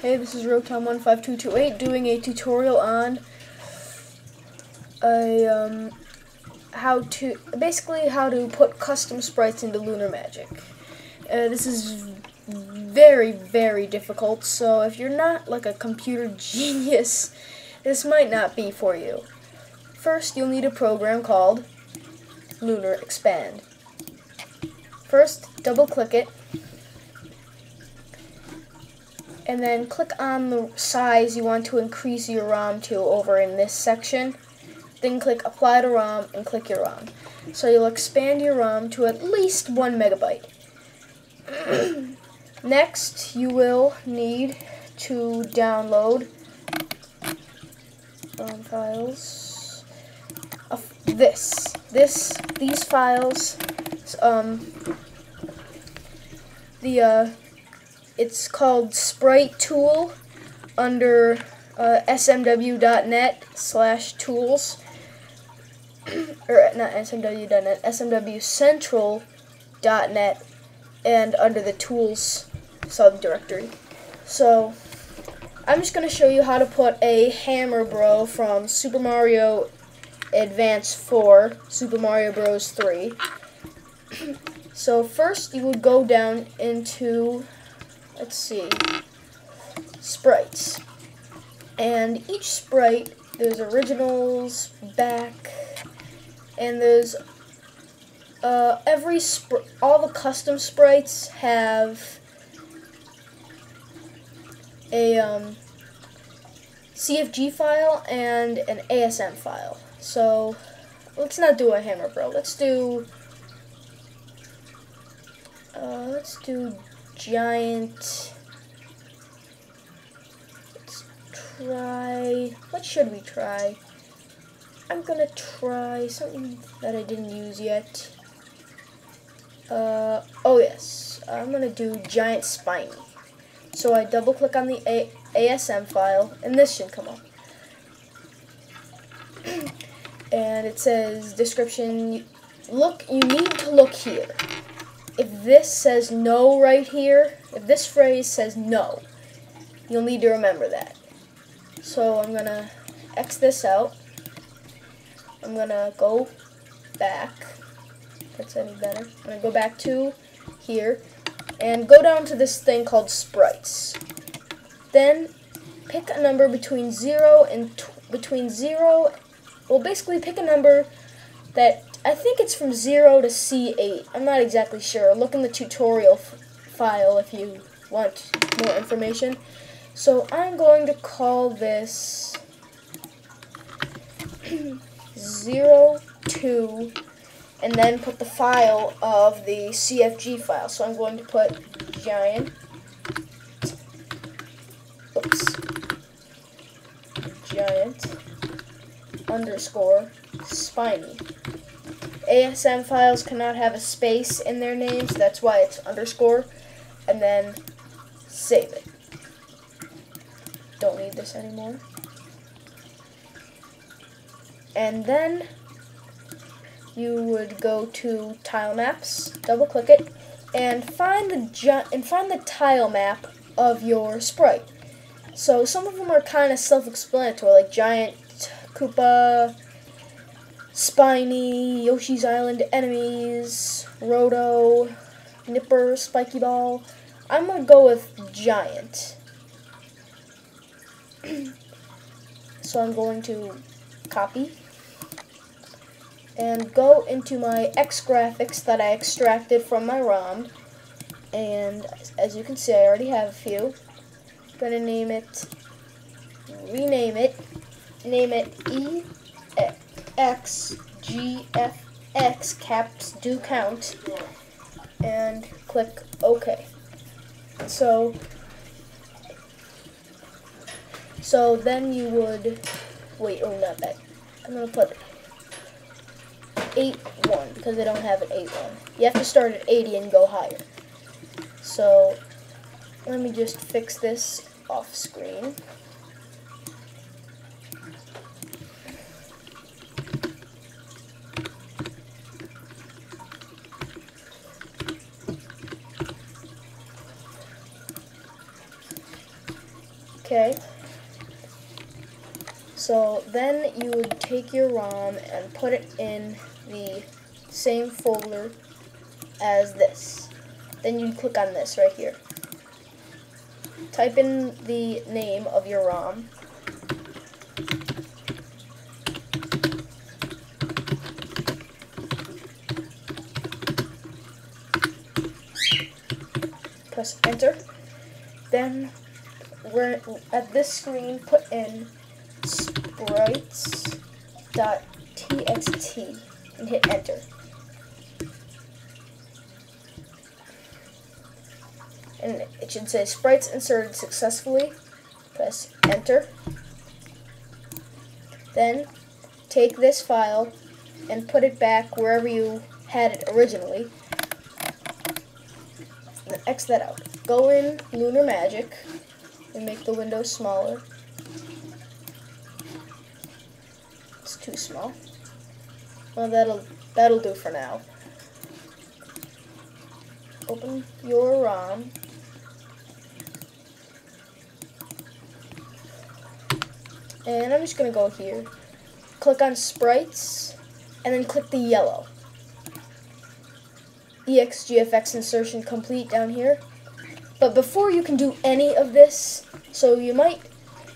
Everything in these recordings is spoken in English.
Hey, this is Rotom15228 doing a tutorial on how to put custom sprites into Lunar Magic. This is very, very difficult, so if you're not like a computer genius, this might not be for you. First, you'll need a program called Lunar Expand. First, double-click it, and then click on the size you want to increase your ROM to over in this section. Then click Apply to ROM and click your ROM. So you'll expand your ROM to at least 1 megabyte. Next, you will need to download files of these files. It's called Sprite tool under smw.net/tools, or not smw.net, smwcentral.net, and under the tools subdirectory. So I'm just going to show you how to put a Hammer Bro from Super Mario Advance 4, Super Mario Bros. 3. So first you would go down into, let's see, sprites. And each sprite, there's originals, back, and there's all the custom sprites have a CFG file and an ASM file. So let's not do a Hammer Bro. Let's do giant. Let's try. What should we try? I'm gonna try something that I didn't use yet. Oh yes, I'm gonna do giant spiny. So I double click on the ASM file, and this should come up. And it says description. You need to look here. If this says no right here, if this phrase says no, you'll need to remember that. So I'm gonna X this out. I'm gonna go back. If that's any better. I'm gonna go back to here and go down to this thing called sprites. Then pick a number between 0 and well, basically pick a number that I think it's from 0 to C8. I'm not exactly sure. Look in the tutorial file if you want more information. So I'm going to call this 02, and then put the file of the CFG file. So I'm going to put giant underscore spiny. ASM files cannot have a space in their names, that's why it's underscore, and then save it. Don't need this anymore. And then you would go to tile maps, double click it, and find the tile map of your sprite. So some of them are kind of self-explanatory, like giant, Koopa, Spiny, Yoshi's Island enemies, Roto, Nipper, Spiky Ball. I'm going to go with giant. So I'm going to copy and go into my X graphics that I extracted from my ROM. And as you can see, I already have a few. I'm going to name it EXGFX, caps do count, and click OK. So then you would wait. Oh, not that. I'm gonna put 81 because I don't have an 81. You have to start at 80 and go higher. So let me just fix this off screen. Okay. So then you would take your ROM and put it in the same folder as this. Then you'd click on this right here. Type in the name of your ROM. Press enter. Then we're at this screen, put in sprites.txt and hit enter. And it should say sprites inserted successfully. Press enter. Then take this file and put it back wherever you had it originally. And then X that out. Go in Lunar Magic and make the window smaller. It's too small. Well, that'll do for now. Open your ROM. And I'm just going to go here. Click on Sprites, and then click the yellow. EXGFX insertion complete down here. But before you can do any of this, so you might,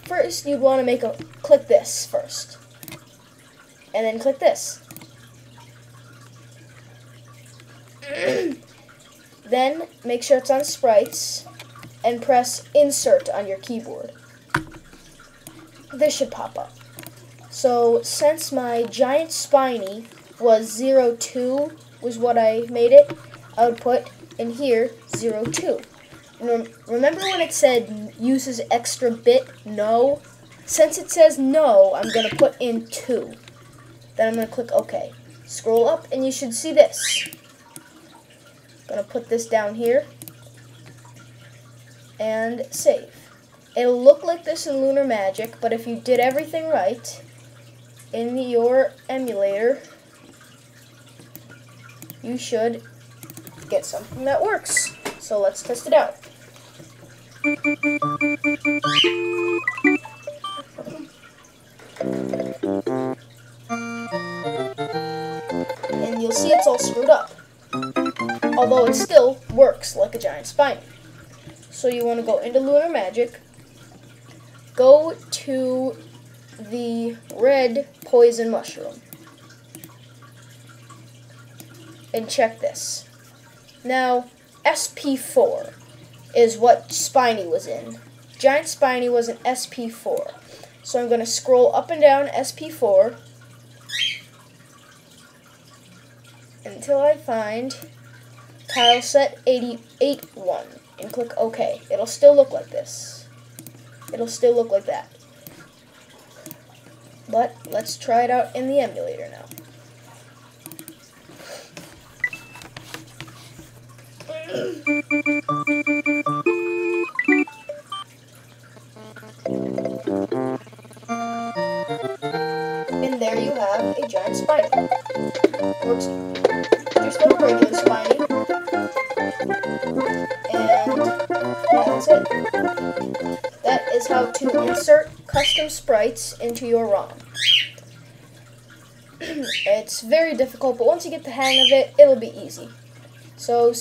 first you'd want to click this first. And then click this. Then make sure it's on Sprites, and press Insert on your keyboard. This should pop up. So since my giant spiny was 02 was what I made it, I would put in here 02. And remember when it said uses extra bit no? Since it says no, I'm going to put in 2. Then I'm going to click OK. Scroll up and you should see this. I'm going to put this down here and save. It'll look like this in Lunar Magic, but if you did everything right in your emulator, you should get something that works. So let's test it out. And you'll see it's all screwed up, although it still works like a giant spiny. So you want to go into Lunar Magic, go to the red poison mushroom, and check this. Now, SP4 is what Spiny was in. Giant Spiny was an SP4. So I'm going to scroll up and down SP4 until I find tileset 881 and click OK. It'll still look like this. It'll still look like that. But let's try it out in the emulator now. And there you have a giant spiny. Works just like a regular spiny. And that's it. That is how to insert custom sprites into your ROM. It's very difficult, but once you get the hang of it, it'll be easy. So